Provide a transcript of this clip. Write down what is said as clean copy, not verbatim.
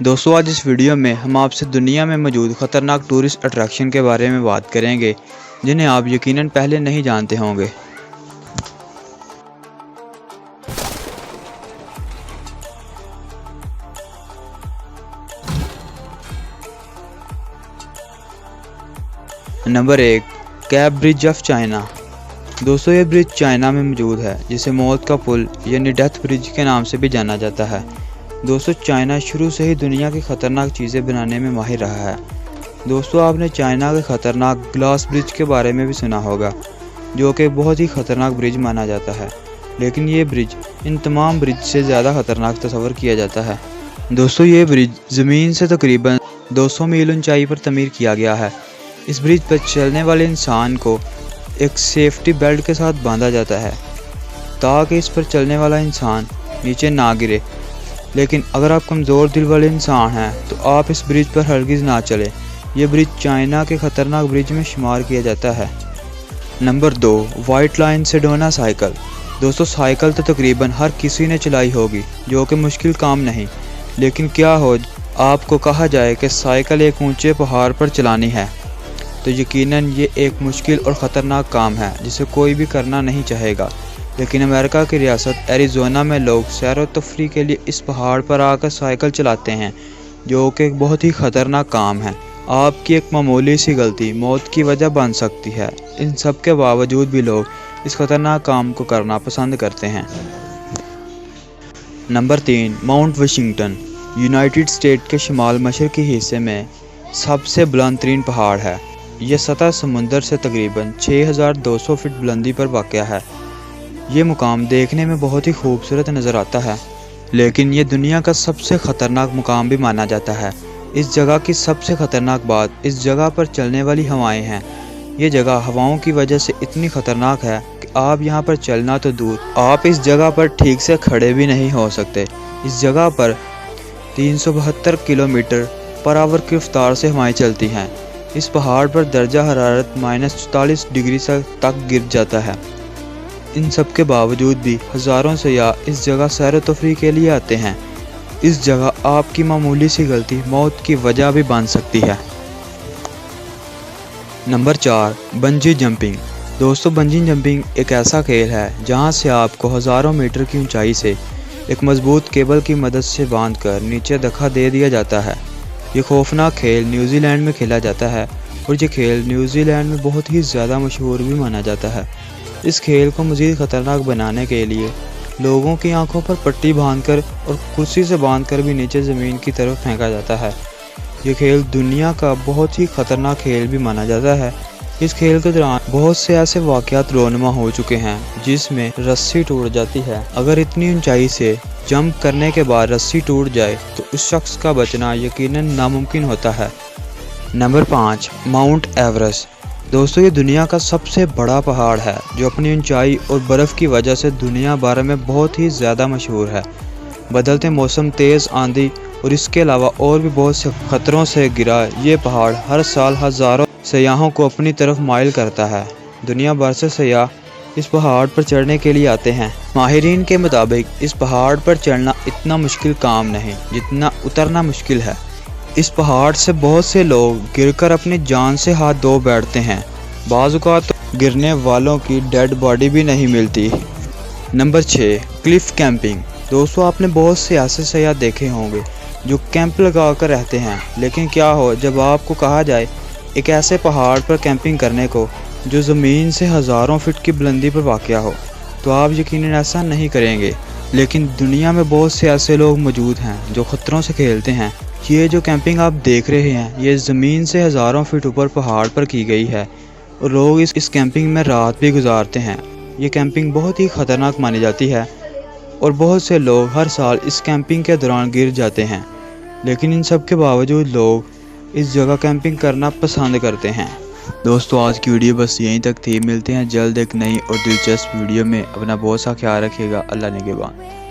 दोस्तों आज इस वीडियो में हम आपसे दुनिया में मौजूद ख़तरनाक टूरिस्ट अट्रैक्शन के बारे में बात करेंगे जिन्हें आप यकीनन पहले नहीं जानते होंगे। Number 1, cap bridge of China. दोस्तों ये ब्रिज चाइना में मौजूद है जिसे मौत का पुल यानी डेथ ब्रिज के नाम से भी जाना जाता है। दोस्तों चाइना शुरू से ही दुनिया की ख़तरनाक चीज़ें बनाने में माहिर रहा है। दोस्तों आपने चाइना के ख़तरनाक ग्लास ब्रिज के बारे में भी सुना होगा जो कि बहुत ही ख़तरनाक ब्रिज माना जाता है, लेकिन ये ब्रिज इन तमाम ब्रिज से ज़्यादा ख़तरनाक तस्वर किया जाता है। दोस्तों ये ब्रिज ज़मीन से तकरीबन 200 मील ऊंचाई पर तमीर किया गया है। इस ब्रिज पर चलने वाले इंसान को एक सेफ्टी बेल्ट के साथ बांधा जाता है ताकि इस पर चलने वाला इंसान नीचे ना गिरे, लेकिन अगर आप कमज़ोर दिल वाले इंसान हैं तो आप इस ब्रिज पर हरगिज़ ना चलें। यह ब्रिज चाइना के ख़तरनाक ब्रिज में शुमार किया जाता है। Number 2, white line Sedona cycle. दोस्तों साइकिल तो तकरीबन हर किसी ने चलाई होगी जो कि मुश्किल काम नहीं, लेकिन क्या हो आपको कहा जाए कि साइकिल एक ऊंचे पहाड़ पर चलानी है तो यकीनन ये एक मुश्किल और ख़तरनाक काम है जिसे कोई भी करना नहीं चाहेगा। लेकिन अमेरिका की रियासत एरिज़ोना में लोग सैर व तफरीह के लिए इस पहाड़ पर आकर साइकिल चलाते हैं जो कि एक बहुत ही ख़तरनाक काम है। आपकी एक मामूली सी गलती मौत की वजह बन सकती है। इन सब के बावजूद भी लोग इस ख़तरनाक काम को करना पसंद करते हैं। Number 3, mount Washington. United state के शुमाल मशरक़ी हिस्से में सबसे बुलंद तरीन पहाड़ है। यह सतह समुंदर से तकरीबन 6200 फीट बुलंदी पर वाक़या है। ये मुकाम देखने में बहुत ही खूबसूरत नज़र आता है, लेकिन ये दुनिया का सबसे ख़तरनाक मुकाम भी माना जाता है। इस जगह की सबसे ख़तरनाक बात इस जगह पर चलने वाली हवाएं हैं। ये जगह हवाओं की वजह से इतनी ख़तरनाक है कि आप यहाँ पर चलना तो दूर, आप इस जगह पर ठीक से खड़े भी नहीं हो सकते। इस जगह पर 372 किलोमीटर पर आवर की रफ्तार से हवाएं चलती हैं। इस पहाड़ पर दर्जा हरारत -44 डिग्री तक गिर जाता है। इन सब के बावजूद भी हज़ारों सयाह इस जगह सैर व तफरीह के लिए आते हैं। इस जगह आपकी मामूली सी गलती मौत की वजह भी बन सकती है। Number 4, bungee jumping. दोस्तों बंजी जंपिंग एक ऐसा खेल है जहां से आपको हज़ारों मीटर की ऊंचाई से एक मजबूत केबल की मदद से बांधकर नीचे धक्का दे दिया जाता है। ये खौफनाक खेल न्यूजीलैंड में खेला जाता है और ये खेल न्यूजीलैंड में बहुत ही ज़्यादा मशहूर भी माना जाता है। इस खेल को मज़ीद ख़तरनाक बनाने के लिए लोगों की आंखों पर पट्टी बांधकर और कुर्सी से बांधकर भी नीचे ज़मीन की तरफ फेंका जाता है। ये खेल दुनिया का बहुत ही ख़तरनाक खेल भी माना जाता है। इस खेल के दौरान बहुत से ऐसे वाक़यात रोनुमा हो चुके हैं जिसमें रस्सी टूट जाती है। अगर इतनी ऊंचाई से जंप करने के बाद रस्सी टूट जाए तो उस शख्स का बचना यकीनन नामुमकिन होता है। Number 5, mount Everest. दोस्तों ये दुनिया का सबसे बड़ा पहाड़ है जो अपनी ऊंचाई और बर्फ़ की वजह से दुनिया भर में बहुत ही ज़्यादा मशहूर है। बदलते मौसम, तेज़ आंधी और इसके अलावा और भी बहुत से ख़तरों से घिरा ये पहाड़ हर साल हज़ारों सयाहों को अपनी तरफ माइल करता है। दुनिया भर से सयाह इस पहाड़ पर चढ़ने के लिए आते हैं। माहिरीन के मुताबिक इस पहाड़ पर चढ़ना इतना मुश्किल काम नहीं जितना उतरना मुश्किल है। इस पहाड़ से बहुत से लोग गिरकर अपनी जान से हाथ धो बैठते हैं। बाज़ औक़ात तो गिरने वालों की डेड बॉडी भी नहीं मिलती। Number 6, Cliff camping. दोस्तों आपने बहुत से ऐसे सयाह देखे होंगे जो कैंप लगा कर रहते हैं, लेकिन क्या हो जब आपको कहा जाए एक ऐसे पहाड़ पर कैंपिंग करने को जो ज़मीन से हज़ारों फीट की बुलंदी पर वाक़या हो, तो आप यकीनन ऐसा नहीं करेंगे। लेकिन दुनिया में बहुत से ऐसे लोग मौजूद हैं जो ख़तरों से खेलते हैं। ये जो कैंपिंग आप देख रहे हैं ये ज़मीन से हज़ारों फीट ऊपर पहाड़ पर की गई है और लोग इस कैंपिंग में रात भी गुजारते हैं। ये कैंपिंग बहुत ही ख़तरनाक मानी जाती है और बहुत से लोग हर साल इस कैंपिंग के दौरान गिर जाते हैं, लेकिन इन सब के बावजूद लोग इस जगह कैंपिंग करना पसंद करते हैं। दोस्तों आज की वीडियो बस यहीं तक थी। मिलते हैं जल्द एक नई और दिलचस्प वीडियो में। अपना बहुत सा ख्याल रखिएगा। अल्लाह निगहबान।